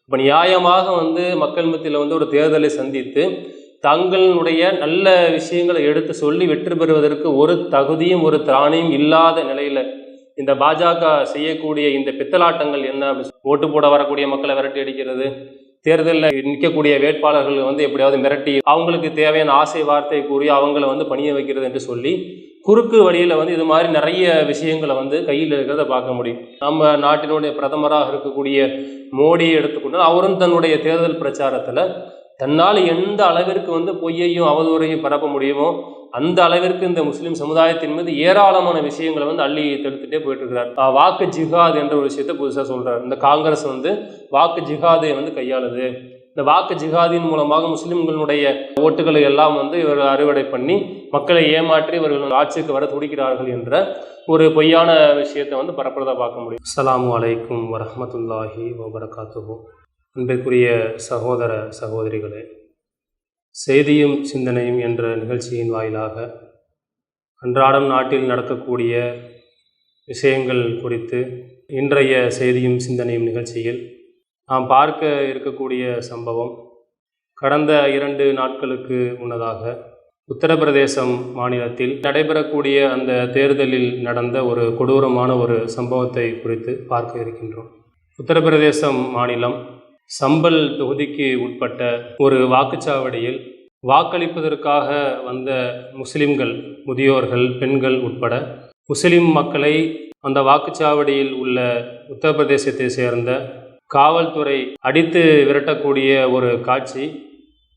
இப்போ நியாயமாக மக்கள் மத்தியில் ஒரு தேர்தலை சந்தித்து தங்களுடைய நல்ல விஷயங்களை எடுத்து சொல்லி வெற்றி பெறுவதற்கு ஒரு தகுதியும் ஒரு திராணியும் இல்லாத நிலையில் இந்த பாஜக செய்யக்கூடிய இந்த பித்தலாட்டங்கள் என்ன அப்படி ஓட்டு போட வரக்கூடிய மக்களை விரட்டி அடிக்கிறது, தேர்தலில் நிற்கக்கூடிய வேட்பாளர்கள் எப்படியாவது மிரட்டி அவங்களுக்கு தேவையான ஆசை வார்த்தை கூறி அவங்கள பணிய வைக்கிறது என்று சொல்லி குறுக்கு வழியில் இது மாதிரி நிறைய விஷயங்களை கையில் இருக்கிறத பார்க்க முடியும். நம்ம நாட்டினுடைய பிரதமராக இருக்கக்கூடிய மோடியை எடுத்துக்கொண்டால் அவரும் தன்னுடைய தேர்தல் பிரச்சாரத்தில் தன்னால் எந்த அளவிற்கு பொய்யையும் அவதூறையும் பரப்ப முடியுமோ அந்த அளவிற்கு இந்த முஸ்லீம் சமுதாயத்தின் மீது ஏராளமான விஷயங்களை அள்ளி தடுத்துட்டே போயிட்டு இருக்கிறார். வாக்கு ஜிஹாத் என்ற ஒரு விஷயத்தை புதுசாக சொல்றார். இந்த காங்கிரஸ் வாக்கு ஜிஹாதை கையாளுது. இந்த வாக்கு ஜிஹாதின் மூலமாக முஸ்லிம்களுடைய ஓட்டுகளை எல்லாம் இவர்கள் அறுவடை பண்ணி மக்களை ஏமாற்றி இவர்கள் ஆட்சிக்கு வர துடிக்கிறார்கள் என்ற ஒரு பொய்யான விஷயத்தை பரப்புறதா பார்க்க முடியும். அஸ்ஸலாமு அலைக்கும் வரஹ்மத்துல்லாஹி வபரகாத்துஹு. அன்பிற்குரிய சகோதர சகோதரிகளே, செய்தியும் சிந்தனையும் என்ற நிகழ்ச்சியின் வாயிலாக அன்றாடம் நாட்டில் நடக்கக்கூடிய விஷயங்கள் குறித்து இன்றைய செய்தியும் சிந்தனையும் நிகழ்ச்சியில் நாம் பார்க்க இருக்கக்கூடிய சம்பவம் கடந்த 2 நாட்களுக்கு முன்னதாக உத்தரப்பிரதேசம் மாநிலத்தில் நடைபெறக்கூடிய அந்த தேர்தலில் நடந்த ஒரு கொடூரமான ஒரு சம்பவத்தை குறித்து பார்க்க இருக்கின்றோம். உத்தரப்பிரதேசம் மாநிலம் சம்பல் தொகுதிக்கு உட்பட்ட ஒரு வாக்குச்சாவடியில் வாக்களிப்பதற்காக வந்த முஸ்லிம்கள், முதியோர்கள், பெண்கள் உட்பட முஸ்லிம் மக்களை அந்த வாக்குச்சாவடியில் உள்ள உத்தரப்பிரதேசத்தை சேர்ந்த காவல்துறை அடித்து விரட்டக்கூடிய ஒரு காட்சி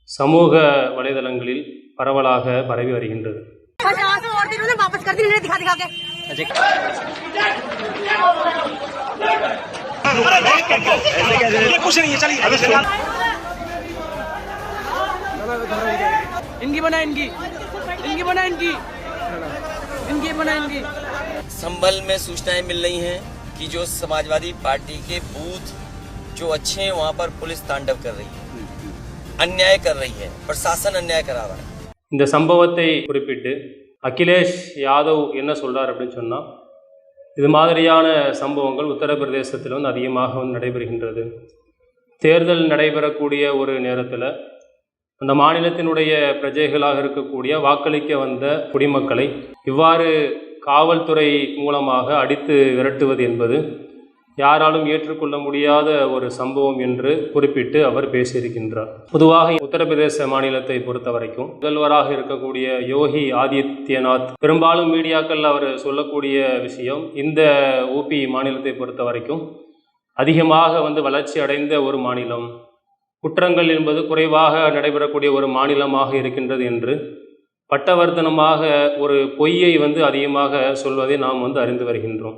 சமூக வலைதளங்களில் பரவலாக பரவி வருகின்றது. संभल में सूचनाएं मिल रही हैं कि जो समाजवादी पार्टी के बूथ जो अच्छे हैं वहां पर पुलिस तांडव कर रही है, अन्याय कर रही है, प्रशासन अन्याय करा रहा है. இந்த சம்பவத்தை குறிப்பிட்டு அகிலேஷ் யாதவ் என்ன சொல்றார் அப்படின்னு சொன்னா, இது மாதிரியான சம்பவங்கள் உத்தரப்பிரதேசத்தில் அதிகமாக நடைபெறுகின்றது. தேர்தல் நடைபெறக்கூடிய ஒரு நேரத்தில் அந்த மாநிலத்தினுடைய பிரஜைகளாக இருக்கக்கூடிய வாக்களிக்க வந்த குடிமக்களை இவ்வாறு காவல்துறை மூலமாக அடித்து விரட்டுவது என்பது யாராலும் ஏற்றுக்கொள்ள முடியாத ஒரு சம்பவம் என்று குறிப்பிட்டு அவர் பேசியிருக்கின்றார். பொதுவாக உத்தரப்பிரதேச மாநிலத்தை பொறுத்த வரைக்கும் முதல்வராக இருக்கக்கூடிய யோகி ஆதித்யநாத் பெரும்பாலும் மீடியாக்கள் அவர் சொல்லக்கூடிய விஷயம், இந்த ஊபி மாநிலத்தை பொறுத்த வரைக்கும் அதிகமாக வளர்ச்சி அடைந்த ஒரு மாநிலம், குற்றங்கள் என்பது குறைவாக நடைபெறக்கூடிய ஒரு மாநிலமாக இருக்கின்றது என்று பட்டவர்த்தனமாக ஒரு பொய்யை அதிகமாக சொல்வதை நாம் அறிந்து வருகின்றோம்.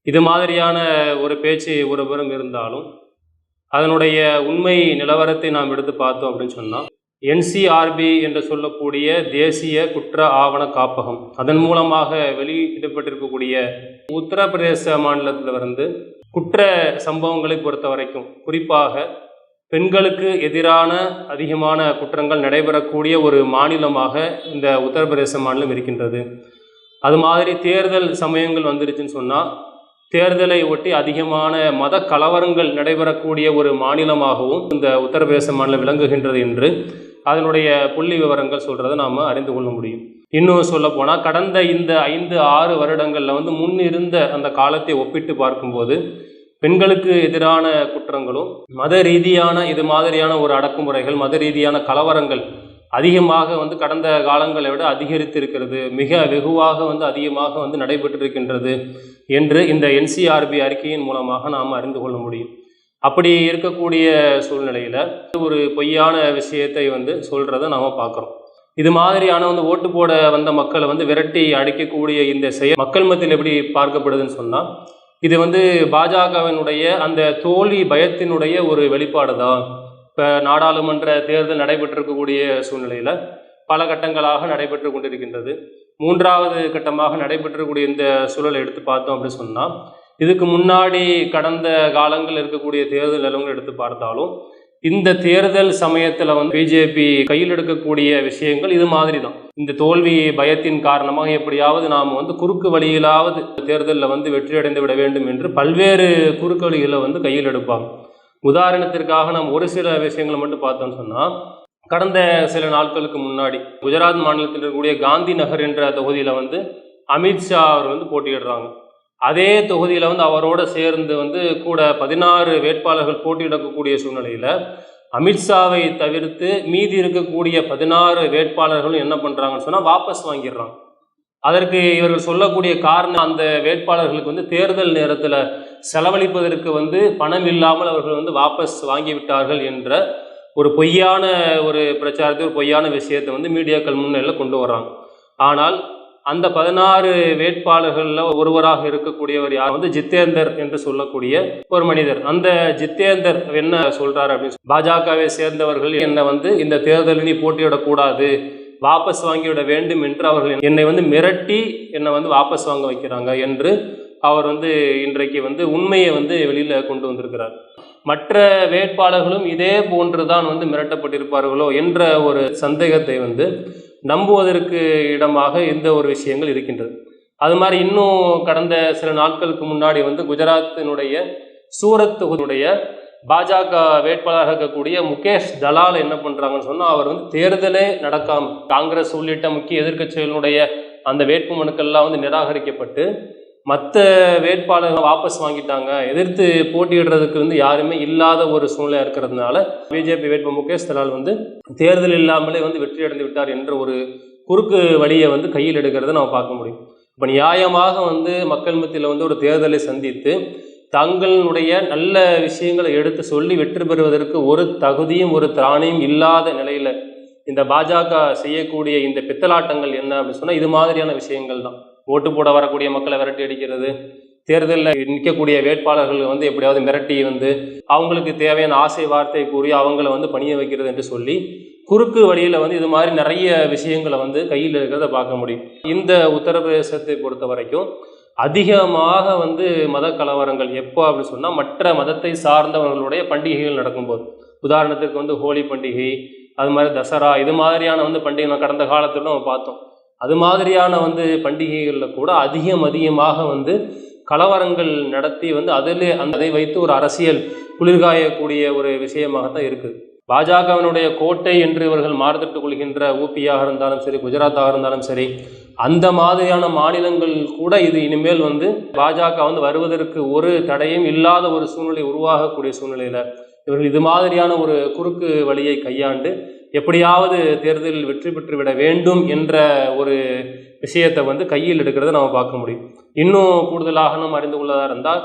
இது மாதிரியான ஒரு பேச்சு ஒருபுறம் இருந்தாலும் அதனுடைய உண்மை நிலவரத்தை நாம் எடுத்து பார்த்தோம் அப்படின்னு சொன்னால், என்சிஆர்பி என்று சொல்லக்கூடிய தேசிய குற்ற ஆவண காப்பகம் அதன் மூலமாக வெளியிடப்பட்டிருக்கக்கூடிய உத்தரப்பிரதேச மாநிலத்தில் குற்ற சம்பவங்களை பொறுத்த வரைக்கும் குறிப்பாக பெண்களுக்கு எதிரான அதிகமான குற்றங்கள் நடைபெறக்கூடிய ஒரு மாநிலமாக இந்த உத்தரப்பிரதேச மாநிலம் இருக்கின்றது. அது மாதிரி தேர்தல் சமயங்கள் வந்துருச்சுன்னு சொன்னால் தேர்தலை ஒட்டி அதிகமான மத கலவரங்கள் நடைபெறக்கூடிய ஒரு மாநிலமாகவும் இந்த உத்தரப்பிரதேச மாநிலம் விளங்குகின்றது என்று அதனுடைய புள்ளி விவரங்கள் சொல்கிறத நாம் அறிந்து கொள்ள முடியும். இன்னும் சொல்ல போனால் கடந்த இந்த 5-6 வருடங்களில் முன்னிருந்த அந்த காலத்தை ஒப்பிட்டு பார்க்கும்போது பெண்களுக்கு எதிரான குற்றங்களும் மத ரீதியான இது மாதிரியான ஒரு அடக்குமுறைகள், மத ரீதியான கலவரங்கள் அதிகமாக கடந்த காலங்களை விட அதிகரித்து இருக்கிறது, மிக வெகுவாக அதிகமாக நடைபெற்றிருக்கின்றது என்று இந்த என்சிஆர்பி அறிக்கையின் மூலமாக நாம் அறிந்து கொள்ள முடியும். அப்படி இருக்கக்கூடிய சூழ்நிலையில் ஒரு பொய்யான விஷயத்தை சொல்கிறத நாம் பார்க்குறோம். இது மாதிரியான ஓட்டு போட வந்த மக்களை விரட்டி அடிக்கக்கூடிய இந்த செயல் மக்கள் மத்தியில் எப்படி பார்க்கப்படுதுன்னு சொன்னால், இது பாஜகவினுடைய அந்த தோல்வி பயத்தினுடைய ஒரு வெளிப்பாடு தான். இப்போ நாடாளுமன்ற தேர்தல் நடைபெற்றிருக்கக்கூடிய சூழ்நிலையில் பல கட்டங்களாக நடைபெற்று கொண்டிருக்கின்றது. 3வது கட்டமாக நடைபெற்றக்கூடிய இந்த சூழலை எடுத்து பார்த்தோம் அப்படின்னு சொன்னால், இதுக்கு முன்னாடி கடந்த காலங்கள் இருக்கக்கூடிய தேர்தல் நிலவரங்களை எடுத்து பார்த்தாலும் இந்த தேர்தல் சமயத்தில் பிஜேபி கையில் எடுக்கக்கூடிய விஷயங்கள் இது மாதிரி தான். இந்த தோல்வி பயத்தின் காரணமாக எப்படியாவது நாம் குறுக்கு வழியிலாவது தேர்தலில் வெற்றி அடைந்து விட வேண்டும் என்று பல்வேறு குறுக்கு வழிகளை கையில் எடுப்பாங்க. உதாரணத்திற்காக நம்ம ஒரு சில விஷயங்களை மட்டும் பார்த்தோம்னு சொன்னால், கடந்த சில நாட்களுக்கு முன்னாடி குஜராத் மாநிலத்தில் இருக்கக்கூடிய காந்தி நகர் என்ற தொகுதியில் வந்து அமித்ஷா அவர் வந்து போட்டியிடுறாங்க. அதே தொகுதியில் வந்து அவரோட சேர்ந்து வந்து கூட 16 வேட்பாளர்கள் போட்டியிடக்கூடிய சூழ்நிலையில் அமித்ஷாவை தவிர்த்து மீதி இருக்கக்கூடிய 16 வேட்பாளர்களும் என்ன பண்ணுறாங்கன்னு சொன்னால் வாபஸ் வாங்கிடுறாங்க. அதற்கு இவர்கள் சொல்லக்கூடிய காரணம், அந்த வேட்பாளர்களுக்கு வந்து தேர்தல் நேரத்தில் செலவழிப்பதற்கு வந்து பணம் இல்லாமல் அவர்கள் வந்து வாபஸ் வாங்கிவிட்டார்கள் என்ற ஒரு பொய்யான ஒரு பிரச்சாரத்தை, ஒரு பொய்யான விஷயத்தை வந்து மீடியாக்கள் முன்னிலையில் கொண்டு வர்றாங்க. ஆனால் அந்த 16 வேட்பாளர்களில் ஒருவராக இருக்கக்கூடியவர் யார் வந்து ஜித்தேந்தர் என்று சொல்லக்கூடிய ஒரு மனிதர். அந்த ஜித்தேந்தர் என்ன சொல்றாரு அப்படின்னு, பாஜகவை சேர்ந்தவர்கள் என்னை வந்து இந்த தேர்தலில் நீ போட்டியிடக்கூடாது, வாபஸ் வாங்கிவிட வேண்டும் என்று அவர்கள் என்னை வந்து மிரட்டி என்னை வந்து வாபஸ் வாங்க வைக்கிறாங்க என்று அவர் வந்து இன்றைக்கு வந்து உண்மையை வந்து வெளியில் கொண்டு வந்திருக்கிறார். மற்ற வேட்பாளர்களும் இதே போன்றுதான் வந்து மிரட்டப்பட்டிருப்பார்களோ என்ற ஒரு சந்தேகத்தை வந்து நம்புவதற்கு இடமாக இந்த ஒரு விஷயங்கள் இருக்கின்றது. அது மாதிரி இன்னும் கடந்த சில நாட்களுக்கு முன்னாடி வந்து குஜராத்தினுடைய சூரத் தொகுதியுடைய பாஜக வேட்பாளராக இருக்கக்கூடிய முகேஷ் தலால் என்ன பண்ணுறாங்கன்னு சொன்னால், அவர் வந்து தேர்தலே நடக்காமல் காங்கிரஸ் உள்ளிட்ட முக்கிய எதிர்க்கட்சிகளுடைய அந்த வேட்பு மனுக்கள்லாம் வந்து நிராகரிக்கப்பட்டு மற்ற வேட்பாளர்கள் வாபஸ் வாங்கிட்டாங்க, எதிர்த்து போட்டியிடுறதுக்கு வந்து யாருமே இல்லாத ஒரு சூழ்நிலை இருக்கிறதுனால பிஜேபி வேட்பு முகேஷ் தலால் வந்து தேர்தல் இல்லாமலே வந்து வெற்றி அடைந்து விட்டார் என்ற ஒரு குறுக்கு வழியை வந்து கையில் எடுக்கிறத நம்ம பார்க்க முடியும். இப்போ நியாயமாக வந்து மக்கள் மத்தியில் வந்து ஒரு தேர்தலை சந்தித்து தங்களுடைய நல்ல விஷயங்களை எடுத்து சொல்லி வெற்றி பெறுவதற்கு ஒரு தகுதியும் ஒரு திராணியும் இல்லாத நிலையில் இந்த பாஜக செய்யக்கூடிய இந்த பித்தலாட்டங்கள் என்ன அப்படின்னு சொன்னால், இது மாதிரியான விஷயங்கள் தான். ஓட்டு போட வரக்கூடிய மக்களை விரட்டி அடிக்கிறது, தேர்தலில் நிற்கக்கூடிய வேட்பாளர்கள் வந்து எப்படியாவது மிரட்டி வந்து அவங்களுக்கு தேவையான ஆசை வார்த்தை கூறி அவங்கள வந்து பணிய வைக்கிறது என்று சொல்லி குறுக்கு வழியில் வந்து இது மாதிரி நிறைய விஷயங்களை வந்து கையில் இருக்கிறத பார்க்க முடியும். இந்த உத்தரப்பிரதேசத்தை பொறுத்த வரைக்கும் அதிகமாக வந்து மத கலவரங்கள் எப்போ அப்படின்னு சொன்னால், மற்ற மதத்தை சார்ந்தவர்களுடைய பண்டிகைகள் நடக்கும்போது, உதாரணத்துக்கு வந்து ஹோலி பண்டிகை, அது மாதிரி தசரா, இது மாதிரியான வந்து பண்டிகை கடந்த காலத்தில் நம்ம பார்த்தோம். அது மாதிரியான வந்து பண்டிகைகளில் கூட அதிகமாக வந்து கலவரங்கள் நடத்தி வந்து அதை வைத்து ஒரு அரசியல் குளிர்காயக்கூடிய ஒரு விஷயமாகத்தான் இருக்குது. பாஜகவினுடைய கோட்டை என்று இவர்கள் மாறுதட்டு கொள்கின்ற ஊபியாக இருந்தாலும் சரி, குஜராத்தாக இருந்தாலும் சரி, அந்த மாதிரியான மாநிலங்கள் கூட இது இனிமேல் வந்து பாஜக வந்து வருவதற்கு ஒரு தடையும் இல்லாத ஒரு சூழ்நிலை உருவாகக்கூடிய சூழ்நிலையில் இவர்கள் இது மாதிரியான ஒரு குறுக்கு வழியை கையாண்டு எப்படியாவது தேர்தலில் வெற்றி பெற்றுவிட வேண்டும் என்ற ஒரு விஷயத்தை வந்து கையில் எடுக்கிறத நம்ம பார்க்க முடியும். இன்னும் கூடுதலாக நம்ம அறிந்து கொள்ளதாக இருந்தால்,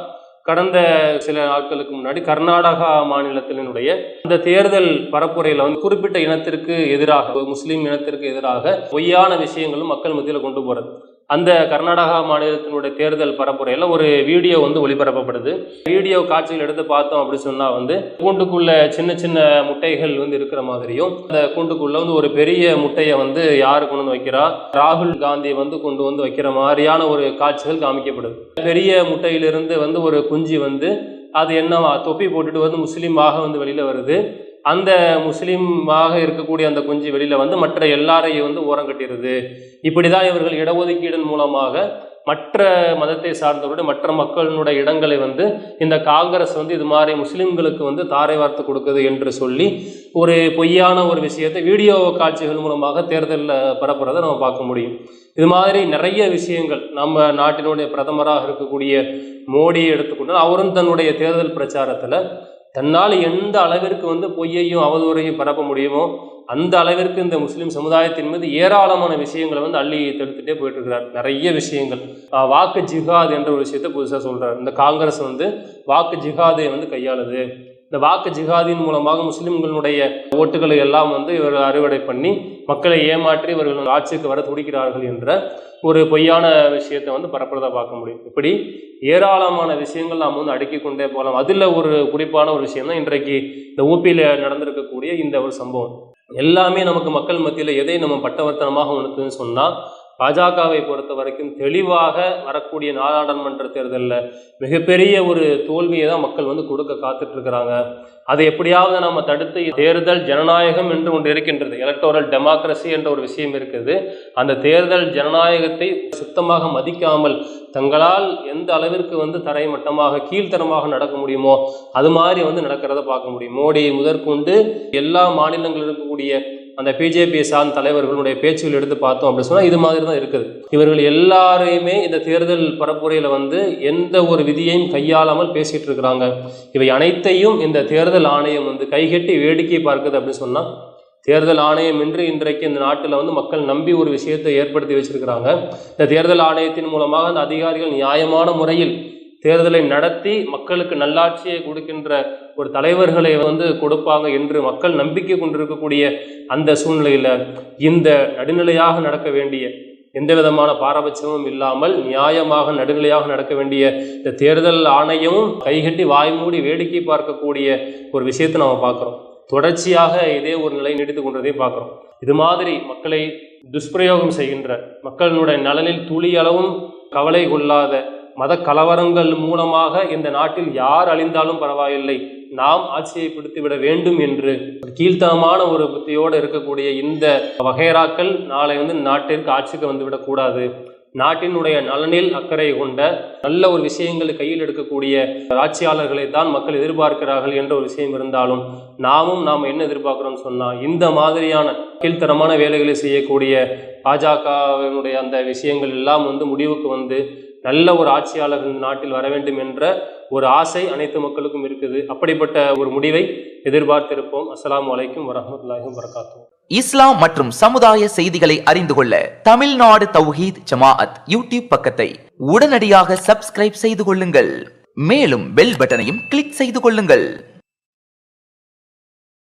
கடந்த சில நாட்களுக்கு முன்னாடி கர்நாடகா மாநிலத்தினுடைய அந்த தேர்தல் பரப்புரையில் வந்து குறிப்பிட்ட இனத்திற்கு எதிராக, முஸ்லீம் இனத்திற்கு எதிராக பொய்யான விஷயங்களும் மக்கள் மத்தியில் கொண்டு போகிறது. அந்த கர்நாடகா மாநிலத்தினுடைய தேர்தல் பரப்புரையில் ஒரு வீடியோ வந்து ஒளிபரப்பப்படுது. வீடியோ காட்சிகள் எடுத்து பார்த்தோம் அப்படின்னு சொன்னால் வந்து கூண்டுக்குள்ள சின்ன சின்ன முட்டைகள் வந்து இருக்கிற மாதிரியும், அந்த கூண்டுக்குள்ள வந்து ஒரு பெரிய முட்டையை வந்து யார் கொண்டு வந்து வைக்கிறா, ராகுல் காந்தி வந்து கொண்டு வந்து வைக்கிற மாதிரியான ஒரு காட்சிகள் காமிக்கப்படுது. பெரிய முட்டையிலிருந்து வந்து ஒரு குஞ்சு வந்து அது என்னவா தொப்பி போட்டுட்டு வந்து முஸ்லீமாக வந்து வெளியில் வருது. அந்த முஸ்லீமாக இருக்கக்கூடிய அந்த குஞ்சு வெளியில் வந்து மற்ற எல்லாரையும் வந்து ஓரம் கட்டிடுது. இப்படி தான் இவர்கள் இடஒதுக்கீடு மூலமாக மற்ற மதத்தை சார்ந்தவருடைய மற்ற மக்களினுடைய இடங்களை வந்து இந்த காங்கிரஸ் வந்து இது மாதிரி முஸ்லீம்களுக்கு வந்து தாரை வார்த்து கொடுக்குது என்று சொல்லி ஒரு பொய்யான ஒரு விஷயத்தை வீடியோ காட்சிகள் மூலமாக தேர்தலில் பரப்புறதை நம்ம பார்க்க முடியும். இது மாதிரி நிறைய விஷயங்கள் நம்ம நாட்டினுடைய பிரதமராக இருக்கக்கூடிய மோடியை எடுத்துக்கொண்டால், அவரும் தன்னுடைய தேர்தல் பிரச்சாரத்தில் தன்னால் எந்த அளவிற்கு வந்து பொய்யையும் அவதூறையும் பரப்ப முடியுமோ அந்த அளவிற்கு இந்த முஸ்லீம் சமுதாயத்தின் மீது ஏராளமான விஷயங்களை வந்து அள்ளி தெடுத்துட்டே போயிட்டு இருக்கிறார். நிறைய விஷயங்கள், வாக்கு ஜிஹாத் என்ற ஒரு விஷயத்தை புதுசாக சொல்கிறார். இந்த காங்கிரஸ் வந்து வாக்கு ஜிஹாதை வந்து கையாளுது. இந்த வாக்கு ஜிஹாதின் மூலமாக முஸ்லிம்களுடைய ஓட்டுகளை எல்லாம் வந்து இவர்கள் அறுவடை பண்ணி மக்களை ஏமாற்றி இவர்கள் ஆட்சிக்கு வர துடிக்கிறார்கள் என்ற ஒரு பொய்யான விஷயத்தை வந்து பரப்புறதா பார்க்க முடியும். இப்படி ஏராளமான விஷயங்கள் நாம் வந்து அடுக்கி கொண்டே போகலாம். அதில் ஒரு குறிப்பான ஒரு விஷயம் தான் இன்றைக்கு இந்த ஊபியில் நடந்திருக்கக்கூடிய இந்த ஒரு சம்பவம். எல்லாமே நமக்கு மக்கள் மத்தியில் எதை நம்ம பட்டவர்த்தனமாக உணர்த்துன்னு சொன்னால், பாஜகவை பொறுத்த வரைக்கும் தெளிவாக வரக்கூடிய நாடாளுமன்ற தேர்தலில் மிகப்பெரிய ஒரு தோல்வியை தான் மக்கள் கொடுக்க காத்துட்டு இருக்கிறாங்க. அதை எப்படியாவது நம்ம தடுத்து, தேர்தல் ஜனநாயகம் என்று ஒன்று இருக்கின்றது, எலக்டோரல் டெமோக்ரஸி என்ற ஒரு விஷயம் இருக்குது. அந்த தேர்தல் ஜனநாயகத்தை சுத்தமாக மதிக்காமல் தங்களால் எந்த அளவிற்கு தரைமட்டமாக கீழ்த்தரமாக நடக்க முடியுமோ அது மாதிரி நடக்கிறத பார்க்க முடியும். மோடி முதற்கொண்டு எல்லா மாநிலங்களில் இருக்கக்கூடிய அந்த பிஜேபியை சார்ந்த தலைவர்களுடைய பேச்சுகள் எடுத்து பார்த்தோம் அப்படின்னு சொன்னால் இது மாதிரி தான் இருக்குது. இவர்கள் எல்லாரையுமே இந்த தேர்தல் பரப்புரையில் எந்த ஒரு விதியையும் கையாளாமல் பேசிகிட்டு இருக்கிறாங்க. இவை அனைத்தையும் இந்த தேர்தல் ஆணையம் கைகட்டி வேடிக்கை பார்க்குது அப்படின்னு சொன்னால், தேர்தல் ஆணையம் இன்று இன்றைக்கு இந்த நாட்டில் மக்கள் நம்பி ஒரு விஷயத்தை ஏற்படுத்தி வச்சிருக்கிறாங்க. இந்த தேர்தல் ஆணையத்தின் மூலமாக அந்த அதிகாரிகள் நியாயமான முறையில் தேர்தலை நடத்தி மக்களுக்கு நல்லாட்சியை கொடுக்கின்ற ஒரு தலைவர்களை கொடுப்பாங்க என்று மக்கள் நம்பிக்கை கொண்டிருக்கக்கூடிய அந்த சூழ்நிலையில் இந்த நடுநிலையாக நடக்க வேண்டிய, எந்த விதமான பாரபட்சமும் இல்லாமல் நியாயமாக நடுநிலையாக நடக்க வேண்டிய இந்த தேர்தல் ஆணையமும் கைகட்டி வாய்மூடி வேடிக்கை பார்க்கக்கூடிய ஒரு விஷயத்தை நம்ம பார்க்குறோம். தொடர்ச்சியாக இதே ஒரு நிலை நீடித்து கொண்டதையும் பார்க்குறோம். இது மாதிரி மக்களை துஷ்பிரயோகம் செய்கின்ற, மக்களுடைய நலனில் துளி அளவும் கவலை கொள்ளாத, மத கலவரங்கள் மூலமாக இந்த நாட்டில் யார் அழிந்தாலும் பரவாயில்லை, நாம் ஆட்சியை பிடித்துவிட வேண்டும் என்று கீழ்த்தனமான ஒரு புத்தியோடு இருக்கக்கூடிய இந்த வகைராக்கள் நாளை நாட்டிற்கு ஆட்சிக்கு வந்துவிடக்கூடாது. நாட்டினுடைய நலனில் அக்கறை கொண்ட நல்ல ஒரு விஷயங்களை கையில் எடுக்கக்கூடிய ஆட்சியாளர்களை தான் மக்கள் எதிர்பார்க்கிறார்கள் என்ற ஒரு விஷயம் இருந்தாலும், நாம் என்ன எதிர்பார்க்கிறோம்னு சொன்னால், இந்த மாதிரியான கீழ்த்தரமான வேலைகளை செய்யக்கூடிய பாஜகவினுடைய அந்த விஷயங்கள் எல்லாம் முடிவுக்கு நல்ல ஒரு ஆட்சியாளர் இந்த நாட்டில் வர வேண்டும் என்ற ஒரு ஆசை அனைத்து மக்களுக்கும் இருக்குது. அப்படிப்பட்ட ஒரு முடிவை எதிர்பார்த்திருப்போம். அஸ்ஸலாமு அலைக்கும் வரஹ்மத்துல்லாஹி வபரகாத்துஹு. இஸ்லாம் மற்றும் சமுதாய செய்திகளை அறிந்து கொள்ள தமிழ்நாடு தௌஹீத் ஜமாஅத் யூடியூப் பக்கத்தை உடனடியாக சப்ஸ்கிரைப் செய்து கொள்ளுங்கள். மேலும் பெல் பட்டனையும் கிளிக் செய்து கொள்ளுங்கள்.